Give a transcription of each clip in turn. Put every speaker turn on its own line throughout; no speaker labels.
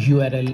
URL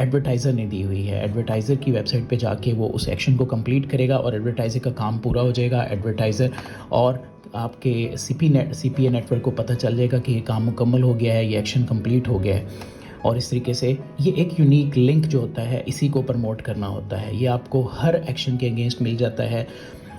advertiser نے دی ہوئی ہے. ایڈورٹائزر کی ویب سائٹ پہ جا کے وہ اس ایکشن کو کمپلیٹ کرے گا اور ایڈورٹائزر کا کام پورا ہو جائے گا. ایڈورٹائزر اور آپ کے سی پی اے نیٹ ورک کو پتہ چل جائے گا کہ یہ کام مکمل ہو گیا ہے, یہ ایکشن کمپلیٹ ہو گیا ہے. اور اس طریقے سے یہ ایک یونیک لنک جو ہوتا ہے اسی کو پروموٹ کرنا ہوتا ہے. یہ آپ کو ہر ایکشن کے اگینسٹ مل جاتا ہے,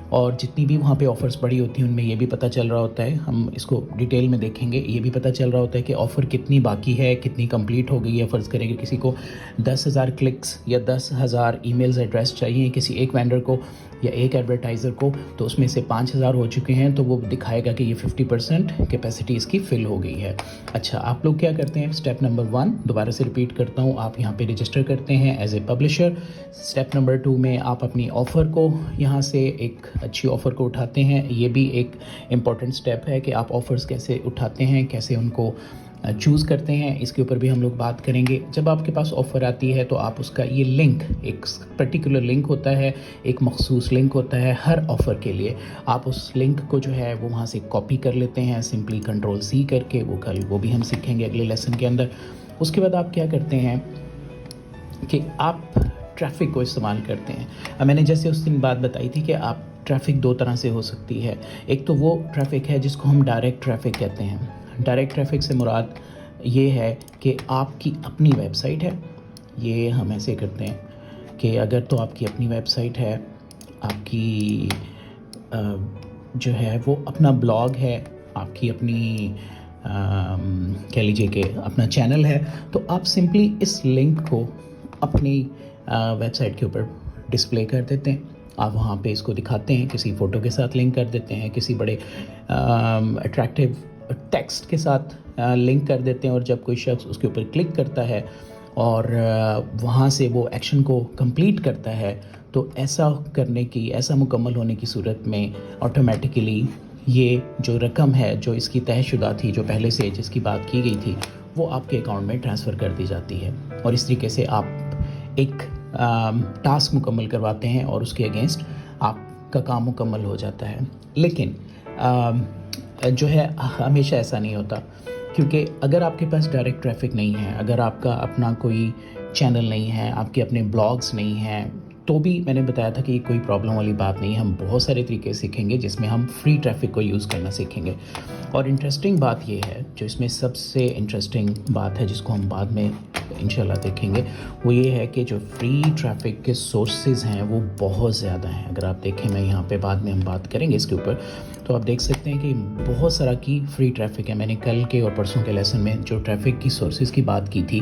اور جتنی بھی وہاں پہ آفرز پڑی ہوتی ہیں ان میں یہ بھی پتہ چل رہا ہوتا ہے. ہم اس کو ڈیٹیل میں دیکھیں گے. یہ بھی پتہ چل رہا ہوتا ہے کہ آفر کتنی باقی ہے, کتنی کمپلیٹ ہو گئی ہے. فرض کریں کہ کسی کو 10,000 کلکس یا 10,000 ای میلز ایڈریس چاہیے کسی ایک وینڈر کو یا ایک ایڈورٹائزر کو, تو اس میں سے 5,000 ہو چکے ہیں, تو وہ دکھائے گا کہ یہ 50% کیپیسٹی اس کی فل ہو گئی ہے. اچھا, آپ لوگ کیا کرتے ہیں؟ اسٹیپ نمبر 1 دوبارہ سے ریپیٹ کرتا ہوں, آپ یہاں پہ رجسٹر کرتے ہیں as a publisher. Step number 2 میں آپ اپنی آفر کو یہاں سے ایک اچھی آفر کو اٹھاتے ہیں. یہ بھی ایک امپورٹنٹ اسٹیپ ہے کہ آپ آفرز کیسے اٹھاتے ہیں, کیسے ان کو چوز کرتے ہیں. اس کے اوپر بھی ہم لوگ بات کریں گے. جب آپ کے پاس آفر آتی ہے تو آپ اس کا یہ لنک, ایک پرٹیکولر لنک ہوتا ہے, ایک مخصوص لنک ہوتا ہے ہر آفر کے لیے. آپ اس لنک کو جو ہے وہ وہاں سے کاپی کر لیتے ہیں سمپلی کنٹرول-C کر کے. وہ بھی ہم سیکھیں گے اگلے لیسن کے اندر. اس کے بعد آپ کیا کرتے ہیں کہ آپ ٹریفک کو استعمال کرتے ہیں. اب میں نے جیسے اس دن بات بتائی تھی کہ آپ ٹریفک 2 طرح سے ہو سکتی ہے. ایک تو وہ ٹریفک ہے جس کو ہم ڈائریکٹ ٹریفک کہتے ہیں. ڈائریکٹ ٹریفک سے مراد یہ ہے کہ آپ کی اپنی ویب سائٹ ہے. یہ ہم ایسے کرتے ہیں کہ اگر تو آپ کی اپنی ویب سائٹ ہے, آپ کی جو ہے وہ اپنا بلاگ ہے, آپ کی اپنی کہہ لیجیے کہ اپنا چینل ہے, تو آپ سمپلی اس لنک کو اپنی ویب سائٹ کے اوپر ڈسپلے کر دیتے ہیں. آپ وہاں پہ اس کو دکھاتے ہیں, کسی فوٹو کے ساتھ لنک کر دیتے ہیں, کسی بڑے اٹریکٹیو ٹیکسٹ کے ساتھ لنک کر دیتے ہیں, اور جب کوئی شخص اس کے اوپر کلک کرتا ہے اور وہاں سے وہ ایکشن کو کمپلیٹ کرتا ہے, تو ایسا مکمل ہونے کی صورت میں آٹومیٹیکلی یہ جو رقم ہے جو اس کی طے شدہ تھی, جو پہلے سے جس کی بات کی گئی تھی, وہ آپ کے اکاؤنٹ میں ٹرانسفر کر دی جاتی ہے. اور اس طریقے سے آپ ایک ٹاسک مکمل کرواتے ہیں اور اس کے اگینسٹ آپ کا کام مکمل ہو جاتا ہے. لیکن جو ہے ہمیشہ ایسا نہیں ہوتا, کیونکہ اگر آپ کے پاس ڈائریکٹ ٹریفک نہیں ہے, اگر آپ کا اپنا کوئی چینل نہیں ہے, آپ کے اپنے بلاگز نہیں ہیں, تو بھی میں نے بتایا تھا کہ یہ کوئی پرابلم والی بات نہیں ہے. ہم بہت سارے طریقے سیکھیں گے جس میں ہم فری ٹریفک کو یوز کرنا سیکھیں گے. اور انٹرسٹنگ بات یہ ہے, جو اس میں سب سے انٹرسٹنگ بات ہے جس کو ہم بعد میں انشاءاللہ دیکھیں گے, وہ یہ ہے کہ جو فری ٹریفک کے سورسز ہیں وہ بہت زیادہ ہیں. اگر آپ دیکھیں, میں یہاں پہ بعد میں ہم بات کریں گے اس کے اوپر, تو آپ دیکھ سکتے ہیں کہ بہت سارا کی فری ٹریفک ہے. میں نے کل کے اور پرسوں کے لیسن میں جو ٹریفک کی سورسز کی بات کی تھی,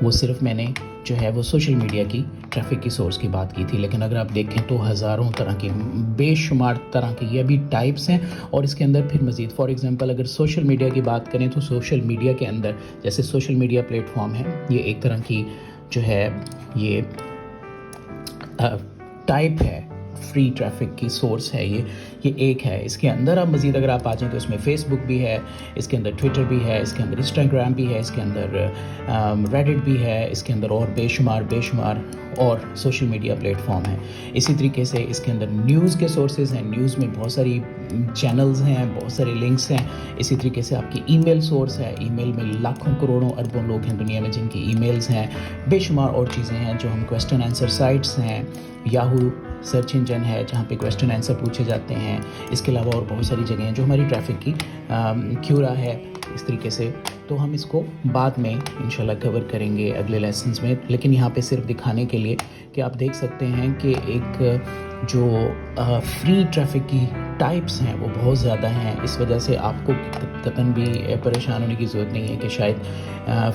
وہ صرف میں نے جو ہے وہ سوشل میڈیا کی ٹریفک کی سورس کی بات کی تھی. لیکن اگر آپ دیکھیں تو ہزاروں طرح کی, بے شمار طرح کی یہ بھی ٹائپس ہیں, اور اس کے اندر پھر مزید فار ایگزامپل اگر سوشل میڈیا کی بات کریں تو سوشل میڈیا کے اندر جیسے سوشل میڈیا پلیٹ فارم ہے, یہ ایک طرح کی جو ہے یہ ٹائپ ہے, فری ٹریفک کی سورس ہے یہ ایک ہے. اس کے اندر آپ مزید اگر آپ آ جائیں تو اس میں فیس بک بھی ہے, اس کے اندر ٹویٹر بھی ہے, اس کے اندر انسٹاگرام بھی ہے, اس کے اندر ریڈٹ بھی ہے, اس کے اندر اور بے شمار اور سوشل میڈیا پلیٹ فارم ہے. اسی طریقے سے اس کے اندر نیوز کے سورسز ہیں, نیوز میں بہت ساری چینلز ہیں, بہت سارے لنکس ہیں. اسی طریقے سے آپ کی ای میل سورس ہے, ای میل میں لاکھوں کروڑوں اربوں لوگ ہیں دنیا میں جن کی ای میلز ہیں. بے شمار اور چیزیں ہیں جو ہم کویسچن آنسر سائٹس ہیں, یاہو سرچ انجن ہے جہاں پہ کویسچن آنسر پوچھے جاتے ہیں. اس کے علاوہ اور بہت ساری جگہیں ہیں جو ہماری ٹریفک کی کیورا ہے. اس طریقے سے تو ہم اس کو بعد میں انشاءاللہ کور کریں گے اگلے لیسنز میں. لیکن یہاں پہ صرف دکھانے کے لیے کہ آپ دیکھ سکتے ہیں کہ ایک جو فری ٹریفک کی ٹائپس ہیں وہ بہت زیادہ ہیں. اس وجہ سے آپ کو قطعاً بھی پریشان ہونے کی ضرورت نہیں ہے کہ شاید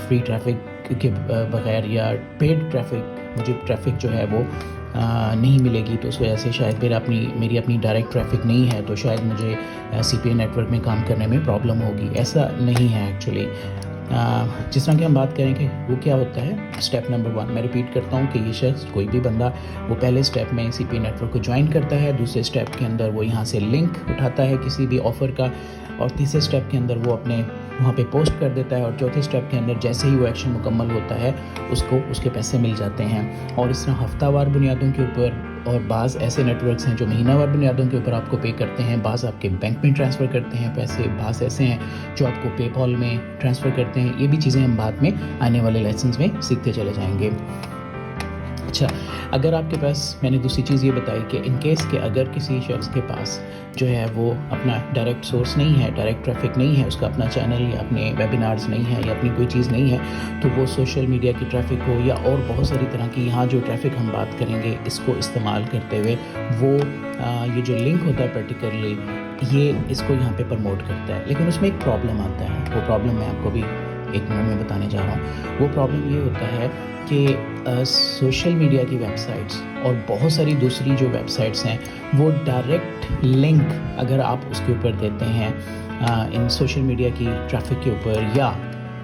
فری ٹریفک کے بغیر یا پیڈ ٹریفک مجھے ٹریفک جو ہے وہ نہیں ملے گی, تو اس وجہ سے شاید میری اپنی ڈائریکٹ ٹریفک نہیں ہے, تو شاید مجھے سی پی اے نیٹ ورک میں کام کرنے میں پرابلم ہوگی. ایسا نہیں ہے ایکچولی. جس طرح کہ ہم بات کریں کہ وہ کیا ہوتا ہے. اسٹیپ نمبر 1 میں ریپیٹ کرتا ہوں کہ یہ شخص کوئی بھی بندہ وہ پہلے اسٹیپ میں سی پی اے نیٹ ورک کو جوائن کرتا ہے, دوسرے اسٹیپ کے اندر وہ یہاں سے لنک اٹھاتا ہے کسی بھی آفر کا, اور تیسرے اسٹیپ کے اندر وہ اپنے وہاں پہ پوسٹ کر دیتا ہے, اور چوتھے اسٹیپ کے اندر جیسے ہی وہ ایکشن مکمل ہوتا ہے اس کو اس کے پیسے مل جاتے ہیں. اور اس طرح ہفتہ وار بنیادوں کے اوپر, اور بعض ایسے نیٹ ورکس ہیں جو مہینہ وار بنیادوں کے اوپر آپ کو پے کرتے ہیں, بعض آپ کے بینک میں ٹرانسفر کرتے ہیں پیسے, بعض ایسے ہیں جو آپ کو پے پال میں ٹرانسفر کرتے ہیں. یہ بھی چیزیں ہم بعد میں آنے والے لیسنز میں سیکھتے چلے جائیں گے. اچھا، اگر آپ کے پاس، میں نے دوسری چیز یہ بتائی کہ ان کیس کہ اگر کسی شخص کے پاس جو ہے وہ اپنا ڈائریکٹ سورس نہیں ہے، ڈائریکٹ ٹریفک نہیں ہے، اس کا اپنا چینل یا اپنے ویبینارز نہیں ہے یا اپنی کوئی چیز نہیں ہے، تو وہ سوشل میڈیا کی ٹریفک ہو یا اور بہت ساری طرح کی یہاں جو ٹریفک ہم بات کریں گے اس کو استعمال کرتے ہوئے وہ یہ جو لنک ہوتا ہے پرٹیکولرلی یہ اس کو یہاں پہ پروموٹ کرتا ہے. لیکن اس میں ایک پرابلم آتا ہے. وہ پرابلم میں آپ کو بھی ایک منٹ میں بتانے جا رہا ہوں. وہ پرابلم یہ ہوتا ہے کہ سوشل میڈیا کی ویب سائٹس اور بہت ساری دوسری جو ویب سائٹس ہیں وہ ڈائریکٹ لنک اگر آپ اس کے اوپر دیتے ہیں ان سوشل میڈیا کی ٹریفک کے اوپر، یا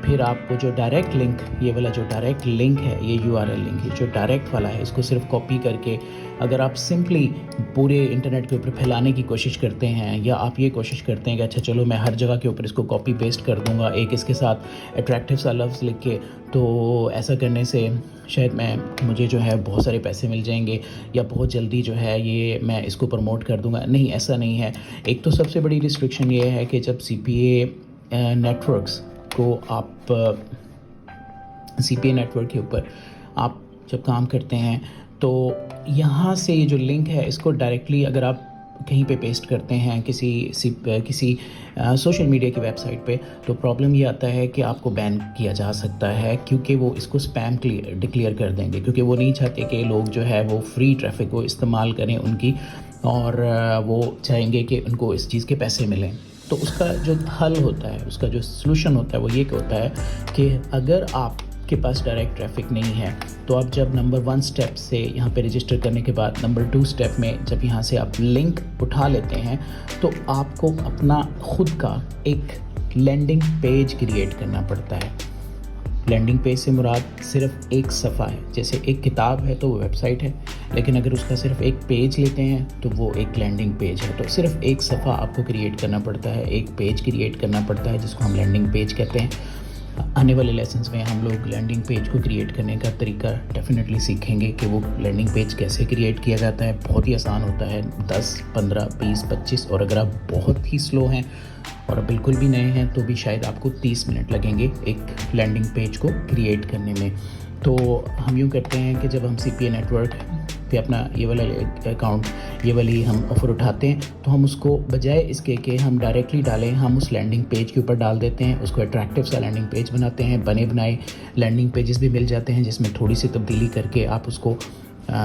پھر آپ کو جو ڈائریکٹ لنک، یہ والا جو ڈائریکٹ لنک ہے، یہ URL لنک ہے جو ڈائریکٹ والا ہے، اس کو صرف کاپی کر کے اگر آپ سمپلی پورے انٹرنیٹ کے اوپر پھیلانے کی کوشش کرتے ہیں، یا آپ یہ کوشش کرتے ہیں کہ اچھا چلو میں ہر جگہ کے اوپر اس کو کاپی پیسٹ کر دوں گا ایک اس کے ساتھ اٹریکٹیو سا لفظ لکھ کے، تو ایسا کرنے سے شاید مجھے جو ہے بہت سارے پیسے مل جائیں گے یا بہت جلدی جو ہے یہ میں اس کو پروموٹ کر دوں گا. نہیں، ایسا نہیں ہے. ایک تو سب سے بڑی ریسٹرکشن یہ ہے کہ جب CPA نیٹورکس کو آپ CPA نیٹورک کے اوپر آپ جب کام کرتے ہیں تو یہاں سے یہ جو لنک ہے اس کو ڈائریکٹلی اگر آپ کہیں پہ پیسٹ کرتے ہیں کسی سوشل میڈیا کی ویب سائٹ پہ، تو پرابلم یہ آتا ہے کہ آپ کو بین کیا جا سکتا ہے، کیونکہ وہ اس کو اسپیم ڈکلیئر کر دیں گے، کیونکہ وہ نہیں چاہتے کہ لوگ جو ہے وہ فری ٹریفک کو استعمال کریں ان کی، اور وہ چاہیں گے کہ ان کو اس چیز کے پیسے ملیں. تو اس کا جو حل ہوتا ہے، اس کا جو سلوشن ہوتا ہے وہ یہ ہوتا ہے کہ اگر آپ کے پاس ڈائریکٹ ٹریفک نہیں ہے تو آپ جب نمبر 1 سٹیپ سے یہاں پہ رجسٹر کرنے کے بعد نمبر 2 سٹیپ میں جب یہاں سے آپ لنک اٹھا لیتے ہیں تو آپ کو اپنا خود کا ایک لینڈنگ پیج کریٹ کرنا پڑتا ہے. لینڈنگ پیج سے مراد صرف ایک صفحہ ہے. جیسے ایک کتاب ہے تو وہ ویب سائٹ ہے، لیکن اگر اس کا صرف ایک پیج لیتے ہیں تو وہ ایک لینڈنگ پیج ہے. تو صرف ایک صفحہ آپ کو کریٹ کرنا پڑتا ہے، ایک پیج کریٹ کرنا پڑتا ہے جس کو ہم لینڈنگ پیج کہتے ہیں. آنے والے لیسنز میں ہم لوگ لینڈنگ پیج کو کریٹ کرنے کا طریقہ ڈیفینیٹلی سیکھیں گے کہ وہ لینڈنگ پیج کیسے کریٹ کیا جاتا ہے. بہت ہی آسان ہوتا ہے، 10 15 20 25، اور اگر آپ بہت ہی سلو ہیں اور بالکل بھی نئے ہیں تو بھی شاید آپ کو 30 منٹ لگیں گے ایک لینڈنگ پیج کو کریٹ کرنے میں. تو ہم یوں کرتے ہیں کہ جب ہم CPA نیٹورک پہ اپنا یہ والا اکاؤنٹ، یہ والی ہم آفر اٹھاتے ہیں تو ہم اس کو بجائے اس کے کہ ہم ڈائریکٹلی ڈالیں، ہم اس لینڈنگ پیج کے اوپر ڈال دیتے ہیں. اس کو اٹریکٹیو سا لینڈنگ پیج بناتے ہیں. بنے بنائے لینڈنگ پیجز بھی مل جاتے ہیں جس میں تھوڑی سی تبدیلی کر کے آپ اس کو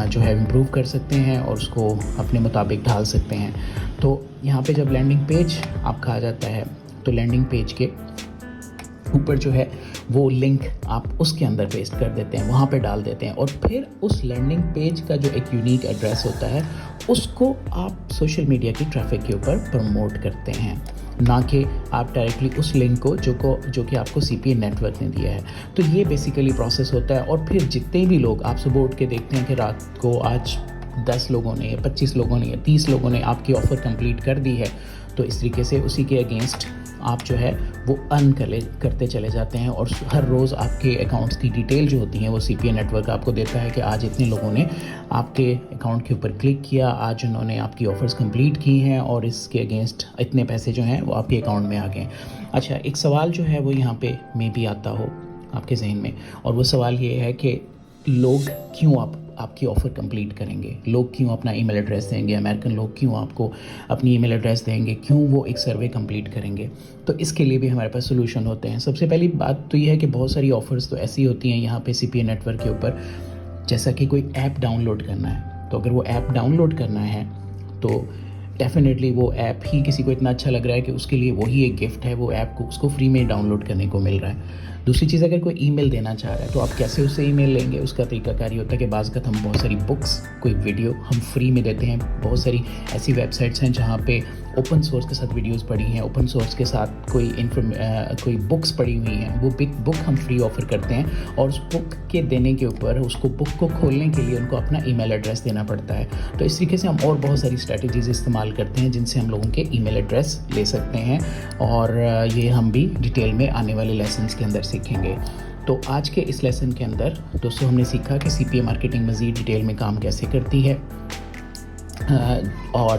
جو ہے امپروو کر سکتے ہیں اور اس کو اپنے مطابق ڈھال سکتے ہیں. تو یہاں پہ جب لینڈنگ پیج آپ کا آ جاتا ہے تو لینڈنگ پیج کے اوپر جو ہے وہ لنک آپ اس کے اندر پیسٹ کر دیتے ہیں، وہاں پہ ڈال دیتے ہیں، اور پھر اس لینڈنگ پیج کا جو ایک یونیک ایڈریس ہوتا ہے اس کو آپ سوشل میڈیا کی ٹریفک کے اوپر پروموٹ کرتے ہیں، نہ کہ آپ ڈائریکٹلی اس لنک کو جو کہ آپ کو CPA نیٹورک نے دیا ہے. تو یہ بیسیکلی پروسیس ہوتا ہے. اور پھر جتنے بھی لوگ آپ صبح اٹھ کے دیکھتے ہیں کہ رات کو آج 10 لوگوں نے یا 25 لوگوں نے یا 30 لوگوں نے آپ کی آفر کمپلیٹ کر دی ہے، تو اس طریقے سے اسی کے اگینسٹ آپ جو ہے وہ ارن کرتے چلے جاتے ہیں. اور ہر روز آپ کے اکاؤنٹس کی ڈیٹیل جو ہوتی ہیں وہ CPA نیٹورک آپ کو دیتا ہے کہ آج اتنے لوگوں نے آپ کے اکاؤنٹ کے اوپر کلک کیا، آج انہوں نے آپ کی آفرز کمپلیٹ کی ہیں اور اس کے اگینسٹ اتنے پیسے جو ہیں وہ آپ کے اکاؤنٹ میں آ گئے. اچھا، ایک سوال جو ہے وہ یہاں پہ میں بھی آتا ہو آپ کے ذہن میں، اور وہ سوال یہ ہے کہ لوگ کیوں آپ کی آفر کمپلیٹ کریں گے؟ لوگ کیوں اپنا ای میل ایڈریس دیں گے؟ امریکن لوگ کیوں آپ کو اپنی ای میل ایڈریس دیں گے؟ کیوں وہ ایک سروے کمپلیٹ کریں گے؟ تو اس کے لیے بھی ہمارے پاس سولوشن ہوتے ہیں. سب سے پہلی بات تو یہ ہے کہ بہت ساری آفرز تو ایسی ہوتی ہیں یہاں پہ CPA نیٹورک کے اوپر، جیسا کہ کوئی ایپ ڈاؤن لوڈ کرنا ہے. تو اگر وہ ایپ ڈاؤن لوڈ کرنا ہے تو ڈیفینیٹلی وہ ایپ ہی کسی کو اتنا اچھا لگ رہا ہے کہ اس کے لیے وہی ایک گفٹ ہے، وہ ایپ کو اس کو فری میں ڈاؤن لوڈ کرنے کو مل رہا ہے. دوسری چیز، اگر کوئی ای میل دینا چاہ رہا ہے تو آپ کیسے اسے ای میل لیں گے؟ اس کا طریقہ کار یہ ہوتا ہے کہ بعض اوقات ہم بہت ساری بکس، کوئی ویڈیو ہم فری میں دیتے ہیں. بہت ساری ایسی ویب سائٹس ہیں جہاں پہ اوپن سورس کے ساتھ ویڈیوز پڑی ہیں، اوپن سورس کے ساتھ کوئی بکس پڑی ہوئی ہیں، وہ بک ہم فری آفر کرتے ہیں، اور اس بک کے دینے کے اوپر اس کو بک کو کھولنے کے لیے ان کو اپنا ای میل ایڈریس دینا پڑتا ہے. تو اس طریقے سے ہم اور بہت ساری اسٹریٹجیز استعمال کرتے ہیں جن سے ہم لوگوں کے ای میل ایڈریس لے سکتے ہیں، اور یہ ہم بھی ڈیٹیل میں آنے والے لیسنس کے اندر سیکھیں گے. تو آج کے اس لیسن کے اندر دوستوں ہم نے سیکھا کہ CPA مارکیٹنگ مزید ڈیٹیل میں کام کیسے کرتی ہے، اور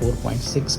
4.6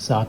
7